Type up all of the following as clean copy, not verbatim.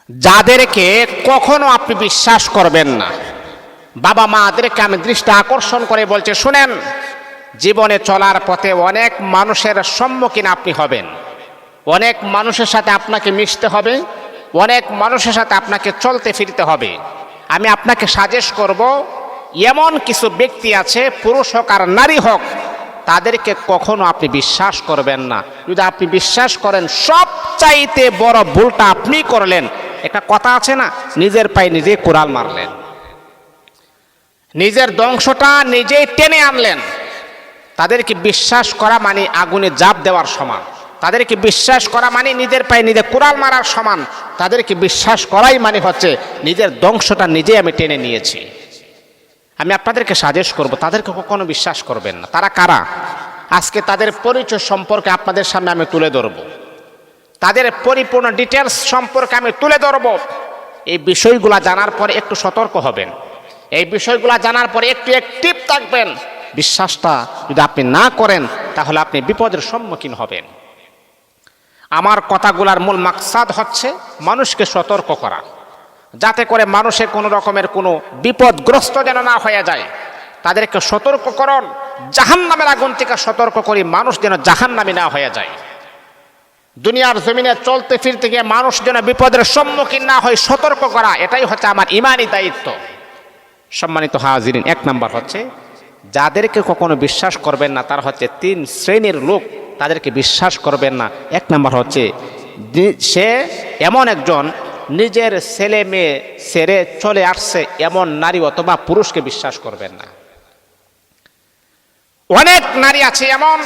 যাদেরকে কখনো আপনি বিশ্বাস করবেন না, বাবা মাদেরকে আমি দৃষ্টি আকর্ষণ করে বলছে, শুনেন, জীবনে চলার পথে অনেক মানুষের সম্মুখীন আপনি হবেন, অনেক মানুষের সাথে আপনাকে মিশতে হবে, অনেক মানুষের সাথে আপনাকে চলতে ফিরতে হবে। আমি আপনাকে সাজেস্ট করব, এমন কিছু ব্যক্তি আছে, পুরুষ হোক আর নারী হোক, তাদেরকে কখনো আপনি বিশ্বাস করবেন না। যদি আপনি বিশ্বাস করেন, সবচাইতে বড় ভুলটা আপনি করলেন। একটা কথা আছে না, নিজের পায়ে নিজে কুড়াল মারলেন, নিজের ধ্বংসটা নিজেই টেনে আনলেন। তাদেরকে বিশ্বাস করা মানে আগুনে জাপ দেওয়ার সমান, তাদেরকে বিশ্বাস করা মানে নিজের পায়ে নিজে কুড়াল মারার সমান, তাদেরকে বিশ্বাস করাই মানে হচ্ছে নিজের ধ্বংসটা নিজেই আমি টেনে নিয়েছি। আমি আপনাদেরকে সাজেস্ট করব, তাদেরকে কখনো বিশ্বাস করবেন না। তারা কারা? আজকে তাদের পরিচয় সম্পর্কে আপনাদের সামনে আমি তুলে ধরব, তাদের পরিপূর্ণ ডিটেলস সম্পর্কে আমি তুলে ধরব। এই বিষয়গুলো জানার পরে একটু সতর্ক হবেন, এই বিষয়গুলো জানার পরে একটু অ্যাক্টিভ থাকবেন। বিশ্বাসটা যদি আপনি না করেন, তাহলে আপনি বিপদের সম্মুখীন হবেন। আমার কথাগুলার মূল মাকসাদ হচ্ছে মানুষকে সতর্ক করা, যাতে করে মানুষের কোনো রকমের কোনো বিপদগ্রস্ত যেন না হয়ে যায়। তাদেরকে সতর্ক করুন, জাহান্নামের আগুন থেকে সতর্ক করি, মানুষ যেন জাহান্নামী না হয়ে যায়। দুনিয়ার জমিনে চলতে ফিরতে গিয়ে মানুষ যেন বিপদের সম্মুখীন না হয়, সতর্ক করা, এটাই হচ্ছে আমার ইমানি দায়িত্ব। সম্মানিত হাজিরিন, এক নাম্বার হচ্ছে যাদেরকে কখনো বিশ্বাস করবেন না, তারা হচ্ছে 3 শ্রেণীর লোক। তাদেরকে বিশ্বাস করবেন না। এক নাম্বার হচ্ছে সে এমন একজন নিজের ছেলে মেয়ে ছেড়ে চলে আসছে এমন নারী অথবা পুরুষকে বিশ্বাস করবেন না। অনেক নারী আছে এমন,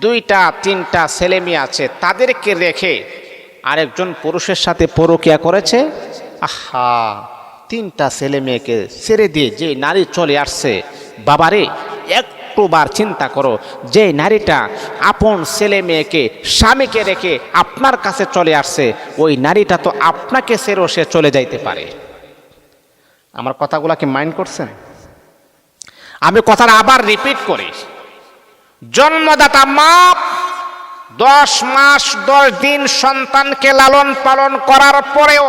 2টা 3টা ছেলে মেয়ে আছে, তাদেরকে রেখে আরেকজন পুরুষের সাথে পরকীয়া করেছে। আহা, 3টা ছেলে মেয়েকে ছেড়ে দিয়ে যে নারী চলে আসছে, বাবারে একটুবার চিন্তা করো, যে নারীটা আপন ছেলে মেয়েকে স্বামীকে রেখে আপনার কাছে চলে আসছে, ওই নারীটা তো আপনাকে ছেড়েও সে চলে যাইতে পারে। আমার কথাগুলা কি মাইন্ড করছেন? আমি কথাটা আবার রিপিট করি, জন্মদাতা মা 10 মাস 10 দিন সন্তানকে লালন পালন করার পরেও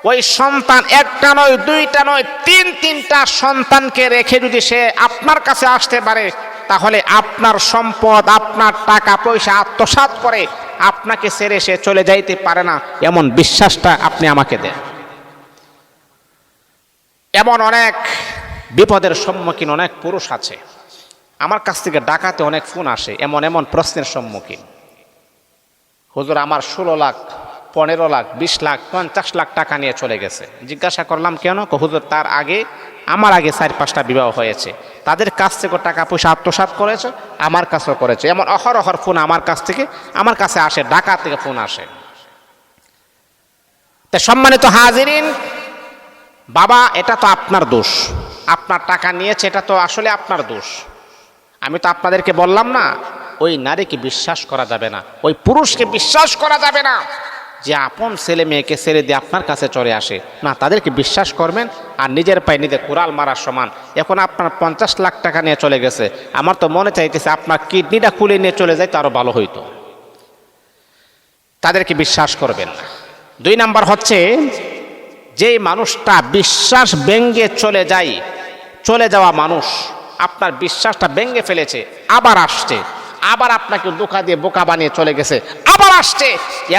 ওই সন্তান 1টা নয় 2টা নয় 3টা সন্তানকে রেখে যদি সে আপনার কাছে আসতে পারে, তাহলে আপনার সম্পদ, আপনার টাকা পয়সা আত্মসাৎ করে আপনাকে ছেড়ে সে চলে যাইতে পারে না, এমন বিশ্বাসটা আপনি আমাকে দেন। এমন অনেক বিপদের সম্মুখীন অনেক পুরুষ আছে, আমার কাছ থেকে ডাকাতে অনেক ফোন আসে, এমন এমন প্রশ্নের সম্মুখীন। হুজুর, আমার 16 লাখ 15 লাখ 20 লাখ 50 লাখ টাকা নিয়ে চলে গেছে। জিজ্ঞাসা করলাম কেন? হুজুর, তার আগে আমার আগে 4-5টা বিবাহ হয়েছে, তাদের কাছ থেকে টাকা পয়সা আত্মসাৎ করেছে, আমার কাছেও করেছে। এমন অহরহর ফোন আমার কাছে আসে, ঢাকা থেকে ফোন আসে। তা সম্মানিত হাজিরিন, বাবা, এটা তো আপনার দোষ, আপনার টাকা নিয়েছে, এটা তো আসলে আপনার দোষ। আমি তো আপনাদেরকে বললাম না, ওই নারীকে বিশ্বাস করা যাবে না, ওই পুরুষকে বিশ্বাস করা যাবে না যে আপন ছেলে মেয়েকে ছেড়ে দিয়ে আপনার কাছে চলে আসে। না, তাদেরকে বিশ্বাস করবেন, আর নিজের পায়ে নিজে কুড়াল মারার সমান। এখন আপনার 50 লাখ টাকা নিয়ে চলে গেছে, আমার তো মনে চাইতেছে আপনার কিডনিটা খুলে নিয়ে চলে যায়, তো আরো ভালো হইতো। তাদেরকে বিশ্বাস করবেন না। 2 নাম্বার হচ্ছে, যেই মানুষটা বিশ্বাস ভেঙে চলে যাওয়া মানুষ আপনার বিশ্বাসটা ভেঙে ফেলেছে, আবার আসছে, আবার আপনাকে ধোঁকা দিয়ে বোকা বানিয়ে চলে গেছে, আবার আসছে,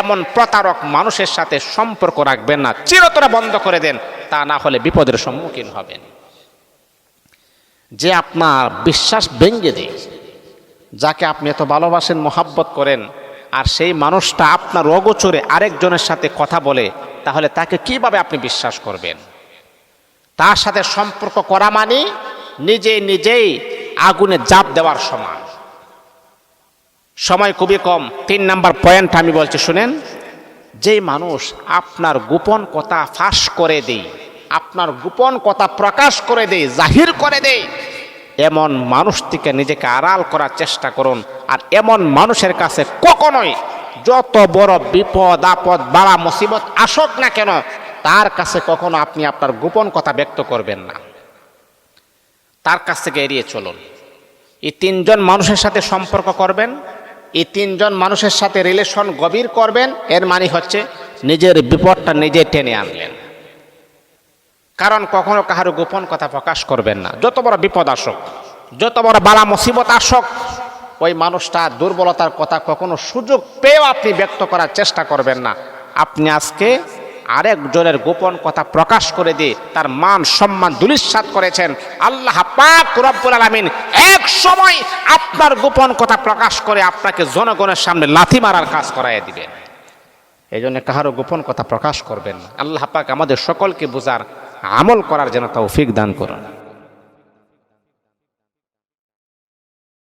এমন প্রতারক মানুষের সাথে সম্পর্ক রাখবেন না, চিরতরে বন্ধ করে দেন, তা না হলে বিপদের সম্মুখীন হবেন। যে আপনার বিশ্বাস ভেঙে দেয়, যাকে আপনি এত ভালোবাসেন, মোহাব্বত করেন, আর সেই মানুষটা আপনার অগোচরে আরেকজনের সাথে কথা বলে, তাহলে তাকে কিভাবে আপনি বিশ্বাস করবেন? তার সাথে সম্পর্ক করা মানে নিজেই আগুনে জাপ দেওয়ার সমান। সময় খুবই কম, 3 নাম্বার পয়েন্ট আমি বলছি, শুনেন। যেই মানুষ আপনার গোপন কথা ফাঁস করে দেয়, আপনার গোপন কথা প্রকাশ করে দেয়, জাহির করে দেয়, এমন মানুষ থেকে নিজেকে আড়াল করার চেষ্টা করুন। আর এমন মানুষের কাছে কখনোই, যত বড় বিপদ আপদ বালা মুসিবত আসুক না কেন, তার কাছে কখনো আপনি আপনার গোপন কথা ব্যক্ত করবেন না, তার কাছ থেকে এড়িয়ে চলুন। এই 3জন মানুষের সাথে সম্পর্ক করবেন, এই তিনজন মানুষের সাথে রিলেশন গভীর করবেন, এর মানে হচ্ছে নিজের বিপদটা নিজে টেনে আনলেন। কারণ কখনো কাহারও গোপন কথা প্রকাশ করবেন না। যত বড় বিপদ আসুক, যত বড় বালা মুসিবত আসুক, ওই মানুষটা দুর্বলতার কথা কখনো সুযোগ পেয়েও আপনি ব্যক্ত করার চেষ্টা করবেন না। আপনি আজকে আরেকজনের গোপন কথা প্রকাশ করে দিয়ে তার মান সম্মান ধূলিসাৎ করেছেন। আল্লাহ পাক রব্বুল আলামিন এক সময় আপনার গোপন কথা প্রকাশ করে আপনাকে জনগণের সামনে লাথি মারার কাজ করাইয়া দিবেন। এই জন্য কাহারও গোপন কথা প্রকাশ করবেন না। আল্লাহ পাক আমাদের সকলকে বুঝার, আমল করার যেন তৌফিক দান করুন।